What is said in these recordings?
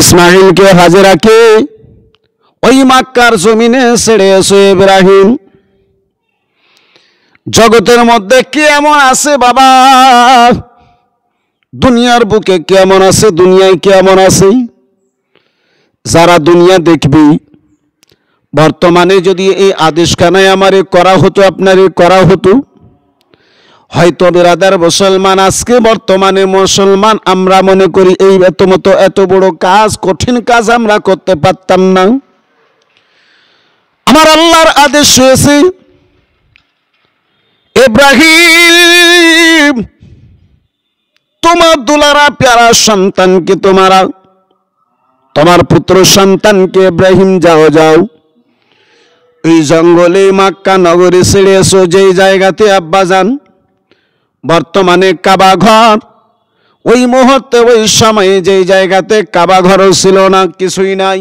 ইসমাইলকে হাজেরাকে ওই মক্কার জমিনে ছেড়ে এসো ইব্রাহিম। জগতের মধ্যে কেমন আছে বাবা, দুনিয়ার বুকে কেমন আছে, দুনিয়ায় কেমন আছে, যারা দুনিয়া দেখবি, বর্তমানে যদি এই আদেশখানায় আমারে করা হতো, আপনারে করা হতো, হয়তো বিরাদার মুসলমান, আজকে বর্তমানে মুসলমান আমরা মনে করি এই এত বড় কাজ, কঠিন কাজ আমরা করতে পারতাম না। আমার আল্লাহর আদেশ হয়েছে, ইব্রাহিম তোমার দুলারা প্যারা সন্তানকে, তোমার পুত্র সন্তানকে ইব্রাহিম যাও এই জঙ্গলে মক্কা নগরী ছেড়ে এসো, যেই জায়গাতে আব্বাজান বর্তমানে কাবা ঘর, ওই মুহূর্তে ওই সময়ে যেই জায়গাতে কাবা ঘরও ছিল না, কিছুই নাই,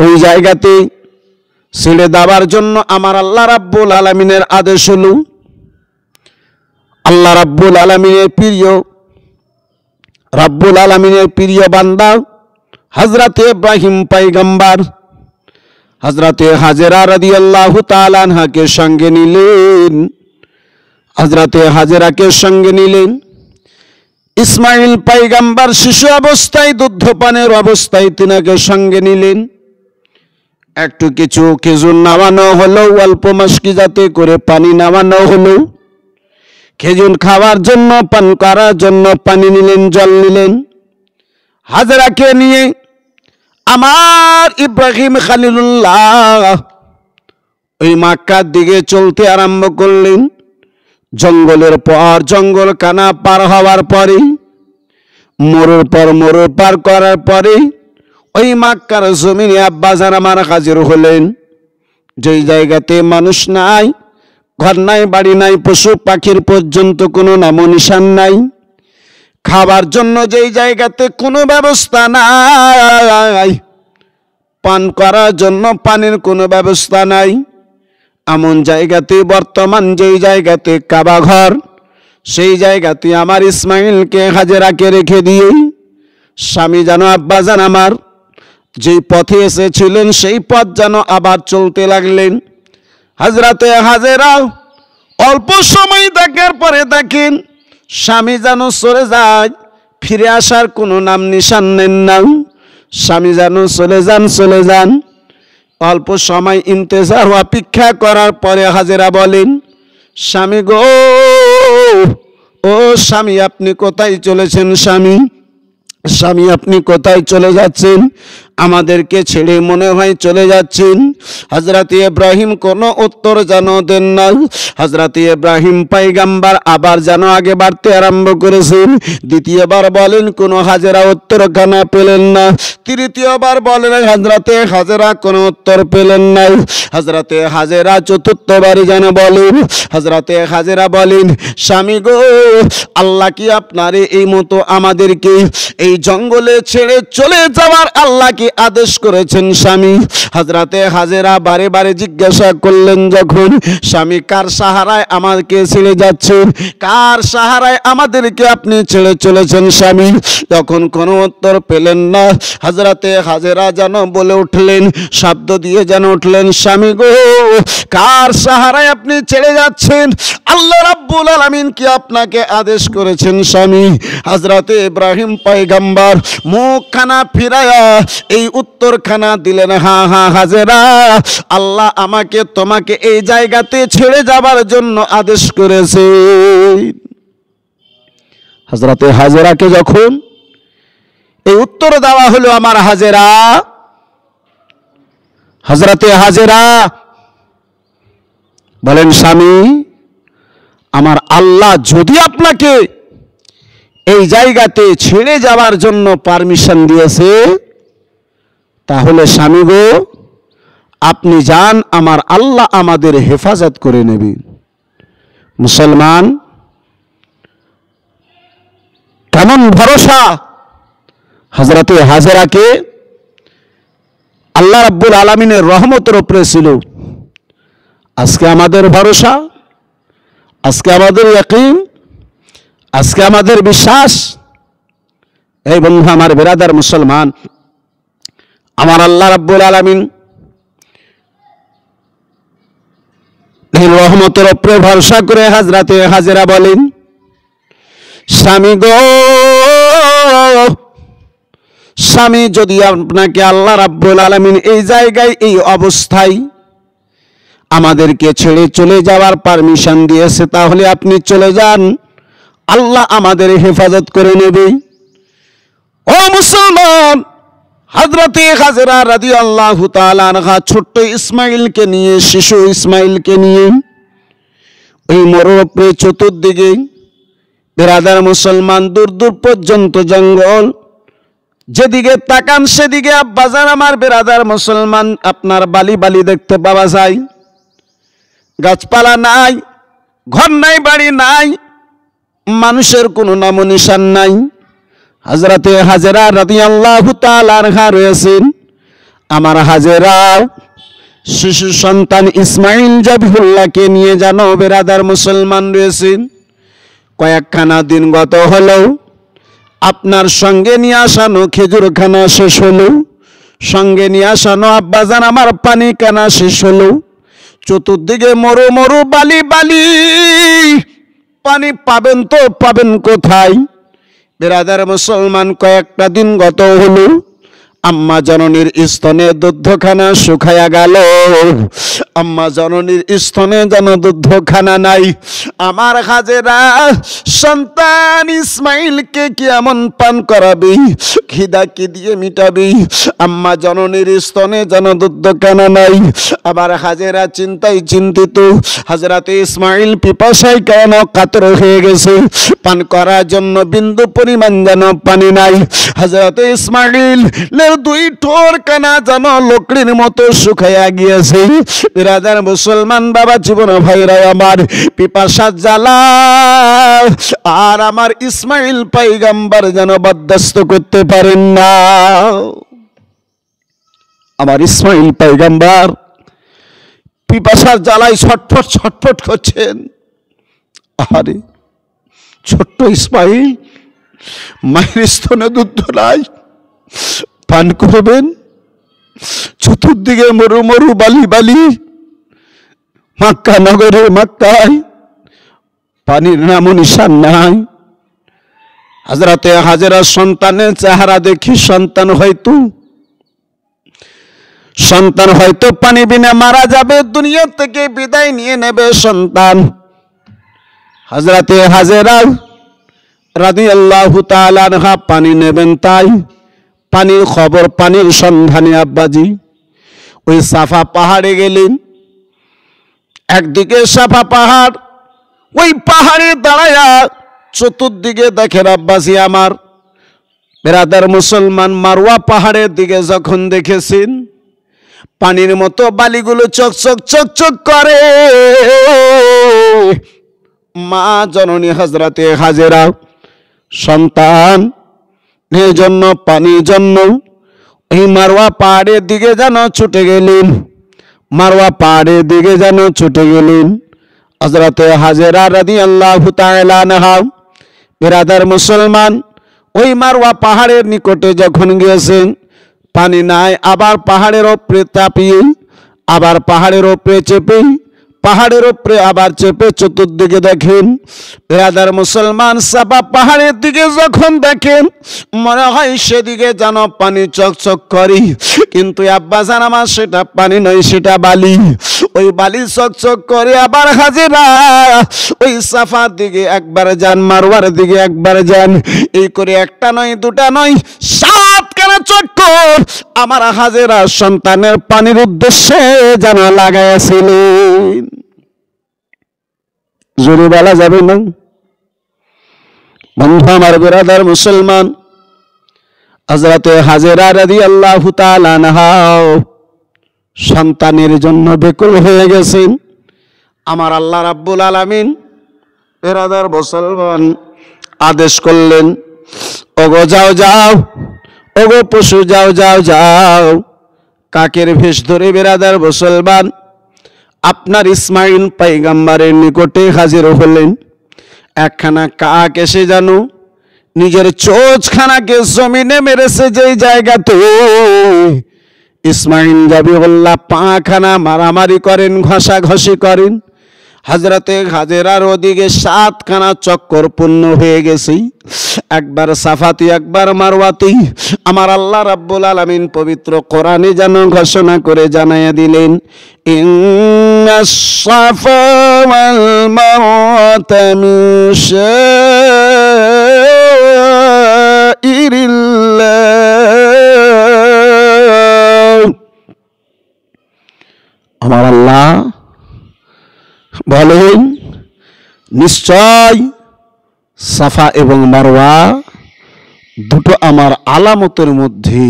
ওই জায়গাতে ছেড়ে দেওয়ার জন্য আমার আল্লাহ রাব্বুল আলামিনের আদেশ হলো। আল্লাহ রাব্বুল আলামিনের প্রিয় বান্দা হযরতে ইব্রাহিম পয়গম্বর হযরতে হাজেরা রাদিয়াল্লাহু তাআলা আনহাকে সঙ্গে নিলেন, হযরতে হাজেরাকে সঙ্গে নিলেন। ইসমাইল পয়গম্বর শিশু অবস্থায়, দুগ্ধপানের অবস্থায় তিনাকে সঙ্গে নিলেন। একটু কিছু খেজুর নামানো হলো, অল্প মাসকি যাতে করে পানি নামানো হলো, খেজুর খাওয়ার জন্য, পান করার জন্য পানি নিলেন, জল নিলেন। হাজেরাকে নিয়ে আমার ইব্রাহিম খলিলুল্লাহ ওই মক্কার দিকে চলতে আরম্ভ করলেন। জঙ্গলের পর জঙ্গল কানা পার হওয়ার পরে, মরুর পর মরু পার করার পরে ওই মক্কার জমিনে আব্বাজান আমার হাজির হলেন। যেই জায়গাতে মানুষ নাই, ঘর নাই, বাড়ি নাই, পশু পাখির পর্যন্ত কোনো নামো নিশান নাই, খাবার জন্য যেই জায়গাতে কোনো ব্যবস্থা নাই, পান করার জন্য পানির কোনো ব্যবস্থা নাই, এমন জায়গাতে বর্তমান যেই জায়গাতে কাবা ঘর, সেই জায়গাতে আমার ইসমাইলকে হাজেরাকে রেখে দিয়ে স্বামী যেন আব্বাজান আমার যেই পথে এসেছিলেন সেই পথ যেন আবার চলতে লাগলেন। হযরতে হাজেরা অল্প সময় দেখার পরে দেখেন স্বামী যেন চলে যায়, ফিরে আসার কোনো নাম নিশান নেন না। স্বামী যেন চলে যান। অল্প সময় ইন্তেজার অপেক্ষা করার পরে হাজেরা বলেন, স্বামী গো, ও স্বামী আপনি কোথায় চলেছেন? স্বামী আপনি কোথায় চলে যাচ্ছেন? আমাদেরকে ছেড়ে মনে হয় চলে যাচ্ছেন। হযরত ইব্রাহিম কোনো উত্তর যেন দেন না। হযরত ইব্রাহিম পয়গম্বর আবার যেন আগে বাড়তে আরম্ভ করেছেন। দ্বিতীয়বার বলেন, কোনো হাজেরা উত্তরখানা পেলেন না। তৃতীয়বার বলেন, হযরতে হাজেরা কোনো উত্তর পেলেন না। হযরতে হাজেরা চতুর্থবারই যেন বলেন, হযরতে হাজেরা বলেন, স্বামী গো, আল্লাহ কি আপনারে এই মতো আমাদেরকে এই জঙ্গলে ছেড়ে চলে যাওয়ার আল্লাহ কি আদেশ করেছেন? স্বামী হযরতে হাজেরা বারে বারে জিজ্ঞাসা করলেন, যখন স্বামী কার সাহারায় আমাকে ছেড়ে যাচ্ছেন, কার সাহারায় আমাদেরকে আপনি ছেড়ে চলেছেন স্বামী? তখন কোনো উত্তর পেলেন না। হযরতে হাজেরা যেন বলে উঠলেন, শব্দ দিয়ে যেন উঠলেন, স্বামী গো, কার সাহারায় আপনি ছেড়ে যাচ্ছেন? আল্লাহ রাব্বুল আলামিন কি আপনাকে আদেশ করেছেন স্বামী? হযরতে ইব্রাহিম পয়গম্বর মুখখানা ফিরায়া এই উত্তরখানা দিলেন, হ্যাঁ হ্যাঁ হাজেরা, আল্লাহ আমাকে তোমাকে এই জায়গাতে ছেড়ে যাবার জন্য আদেশ করেছে। হযরতে হাজেরাকে যখন এই উত্তর দেওয়া হলো, আমার হযরতে হাজেরা বলেন, স্বামী আমার আল্লাহ যদি আপনাকে এই জায়গাতে ছেড়ে যাওয়ার জন্য পারমিশন দিয়েছে, তাহলে স্বামী গো আপনি যান, আমার আল্লাহ আমাদের হেফাজত করে নেবেন। মুসলমান কেমন ভরসা! হযরতে হাজেরাকে আল্লাহ রাব্বুল আলামিনের রহমতের উপরে ছিল। আজকে আমাদের ভরসা, আজকে আমাদের ইয়াকিন, আজকে আমাদের বিশ্বাস, এই বন্ধু আমার বিরাদার মুসলমান, আমার আল্লাহ রাব্বুল আলামিন এই রহমতের উপরে ভরসা করে হযরতে হাজেরা বলেন, স্বামী গো, স্বামী যদি আপনাকে আল্লাহ রাব্বুল আলামিন এই জায়গায় এই অবস্থায় আমাদেরকে ছেড়ে চলে যাওয়ার পারমিশন দিয়েছে, তাহলে আপনি চলে যান, আল্লাহ আমাদের হেফাজত করে নেবে। ও মুসলমান, হযরতে হাজেরা রাদিয়াল্লাহু তাআলা আনহা ছোট্ট ইসমাইলকে নিয়ে, শিশু ইসমাইলকে নিয়ে ওই মরুর উপরে চতুর্দিকে বিরাদার মুসলমান দূর দূর পর্যন্ত জঙ্গল, যেদিকে তাকান সেদিকে আব্বাজান আমার বিরাদার মুসলমান আপনার বালি বালি দেখতে পাওয়া যায়। গাছপালা নাই, ঘর নাই, বাড়ি নাই, মানুষের কোনো নাম নিশান নাই। হযরতে হাজেরা রাদিয়াল্লাহু তাআলা আনহা রয়েছেন। আমার হাজেরা শিশু সন্তান ইসমাইল জাবিহুল্লাহকে নিয়ে জানো বিরাদার মুসলমান রয়েছেন। কয়েকখানা দিন গত হলো, আপনার সঙ্গে নিয়ে আসানো খেজুর খানা শেষ হলো, সঙ্গে নিয়ে আসানো আব্বাজান আমার পানি কানা শেষ হলো। চতুর্দিকে মরু মরু বালি বালি, পানি পাবেন তো পাবেন কোথায়? বিরাদার মুসলমান কয়েকটা দিন গত হলো, আম্মা জননীর স্তনে দুধখানা শুকায়া গেল। আম্মা জননীর স্তনে যেন দুধখানা নাই। আমার হাজেরা সন্তান ইসমাইলকে কি এমন পান করাবি, খিদা কি দিয়ে মিটাবি? আম্মা জননীর স্তনে যেন দুধখানা নাই। আবার হাজেরা চিন্তায় চিন্তিত, হযরতে ইসমাইল পিপাসায় কেন কাতর হয়ে গেছে, পান করার জন্য বিন্দু পরিমাণ যেন পানি নাই। হযরতে ইসমাইল দুই ঠোর কানা যেন লকড়ির মতো শুকাইয়া গিয়েছে। বিরাদার মুসলমান বাবা জীবন ভাইরা আমার, পিপাসার জ্বালা আর আমার ইসমাইল পয়গম্বর যেন বরদাস্ত করতে পারেন না। আমার ইসমাইল পয়গম্বর পিপাসার জ্বালায় ছটফট ছটফট করছেন। আরে ছোট্ট ইসমাইল, মায়ের স্তনে দুধ নাই, পান করবেন। চতুর্দিকে মরু মরু বালি বালি, মক্কা নগরে মক্কায় পানির নাম নিশান নাই। হযরতে হাজেরা সন্তানের চেহারা দেখি সন্তান হয়তো পানি বিনা মারা যাবে, দুনিয়া থেকে বিদায় নিয়ে নেবে সন্তান। হযরতে হাজেরা রাদিয়াল্লাহু তাআলা আনহা পানি নেবেন, তাই পানির খবর, পানির সন্ধানে আব্বাজি ওই সাফা পাহাড়ে গেলেন। একদিকে সাফা পাহাড়, ওই পাহাড়ে দাঁড়ায়া চতুর্দিকে দেখেন আব্বাজি আমার বিরাদার মুসলমান, মারওয়া পাহাড়ের দিকে যখন দেখেছেন পানির মতো বালিগুলো চকচক চকচক করে, মা জননী হযরতে হাজেরা সন্তান এর জন্য পানির জন্য এই মারওয়া পাহাড়ের দিকে যেন ছুটে গেলেন। মারওয়া পাহাড়ের দিকে যেন ছুটে গেলেন। হযরতে হাজেরা রাদিয়াল্লাহু তাআলা আনহা বিরাদার মুসলমান ওই মারওয়া পাহাড়ের নিকটে যখন গিয়েছেন, পানি নাই। আবার পাহাড়ের উপরে তাপিয়ে, আবার পাহাড়ের উপরে চেপে, পাহাড়ের উপরে আবার চেপে চতুর্দিকে দেখেন। বিরাদার মুসলমান সাফা পাহাড়ের দিকে যখন দেখেন, মনে হয় সেদিকে যেন পানি চকচক করে, কিন্তু আব্বাজান আমার সেটা পানি নয়, সেটা বালি। ওই বালি চকচক করে। আবার হাজেরা ওই সাফার দিকে একবার যান, মারওয়ার দিকে একবার যান, এই করে একটা নয় দুটা নয় 7 খানা চক্কর আমার হাজেরা সন্তানের পানির উদ্দেশ্যে যেন লাগাইছিলেন। জোরে বলা যাবে না বন্ধু আমার বিরাদার মুসলমান, হযরতে হাজেরা রাদিয়াল্লাহু তাআলা আনহা সন্তানের জন্য বেকুল হয়ে গেছেন। আমার আল্লাহ রাব্বুল আলামিন বিরাদার মুসলমান আদেশ করলেন, ওগো যাও যাও, ওগো পশু যাও যাও যাও, কাকের ভেষ ধরে বিরাদার মুসলমান আপনার ইসমাইল পয়গম্বরের নিকটে হাজির হলেন। একখানা কাক এসে যেন নিজের চোঁচখানাকে জমিনে মেরেছে যেই জায়গাতে ইসমাইল জাবিউল্লাহ পাখানা মারামারি করেন, ঘষাঘষি করেন, হযরতে হাজেরার ওদিকে 7খানা চক্কর পূর্ণ হয়ে গেছে। একবার সাফাতি, একবার মারওয়াতি। আমার আল্লাহ রাব্বুল আলামিন পবিত্র কোরআনে যেন ঘোষণা করে জানাইয়া দিলেন, ইন্নাস সাফা ওয়াল মারওয়াতা মিন শাইরিল্লাহ। আমার আল্লাহ বলেন, নিশ্চয় সাফা এবং মারওয়া দুটো আমার আলামতের মধ্যে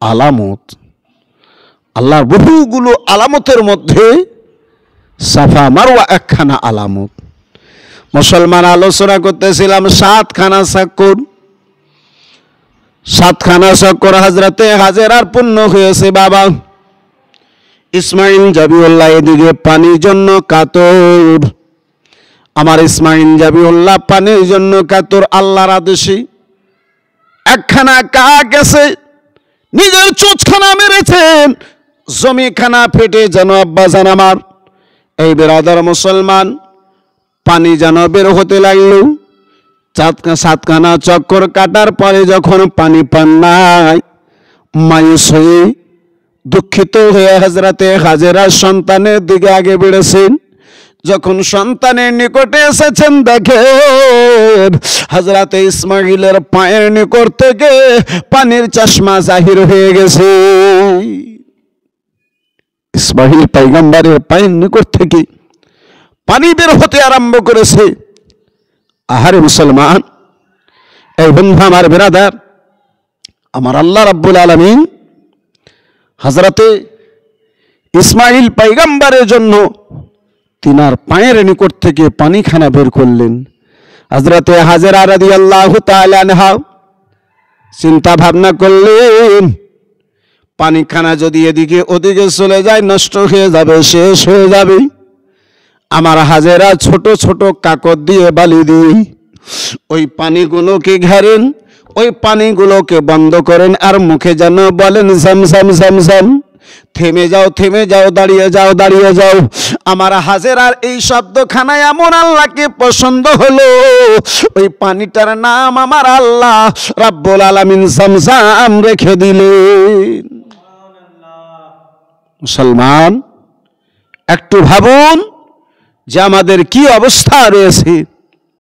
আলামত। আল্লাহর বহুগুলো আলামতের মধ্যে সাফা মারওয়া একখানা আলামত। মুসলমান আলোচনা করতেছিলাম 7খানা চক্কর, 7খানা চক্কর হযরতে হাজেরার পূর্ণ হয়েছে। বাবা ইসমাইল জাবিউল্লাহ এদিকে পানির জন্য কাতর। আমার ইসমাইল জাবিউল্লাহ পানির জন্য কাতর। আল্লাহর আদেশে একখানা কাক গেছে, নিজের চোঁচখানা মেরেছেন, জমিখানা ফেটে যেন আব্বাজান আমার এই বেরাদার মুসলমান পানি যেন বের হতে লাগলো। 7খানা চক্কর কাটার পরে যখন পানি পান নাই, মায়ুস হয়ে দুঃখিত হয়ে হযরতে হাজেরা সন্তানের দিকে আগে বেড়েছেন। যখন সন্তানের নিকটে এসেছেন, দেখেন হযরতে ইসমাইলের পায়ের নিকট থেকে পানির চশমা জাহির হয়ে গেছে। ইসমাইল পয়গম্বরের পায়ের নিকট থেকে পানি বের হতে আরম্ভ করেছে। আহারে মুসলমান, এই বন্ধু আমার বেরাদার, আমার আল্লাহ রাব্বুল আলামিন হযরতে ইসমাইল পয়গম্বরের জন্য তিনার পায়ের নিকট থেকে পানিখানা বের করলেন। হযরতে হাজেরা রাদিয়াল্লাহু তাআলা আনহা চিন্তা ভাবনা করলেন, পানিখানা যদি এদিকে ওদিকে চলে যায়, নষ্ট হয়ে যাবে, শেষ হয়ে যাবে। আমার হাজেরা ছোট ছোট কাকর দিয়ে, বালি দিয়ে ওই পানিগুলোকে ঘেরেন, ওই পানিগুলোকে বন্ধ করেন, আর মুখে যেন বলেন ঝমঝম ঝমঝম, থেমে যাও, থেমে যাও, দাঁড়িয়ে যাও, দাঁড়িয়ে যাও। আমার হাজেরার এই শব্দখানা এমন আল্লাহকে পছন্দ হলো, ওই পানিটার নাম আমার আল্লাহ রাব্বুল আলামিন ঝমঝম রেখে দিলেন। মুসলমান, একটু ভাবুন যে আমাদের কি অবস্থা রয়েছে।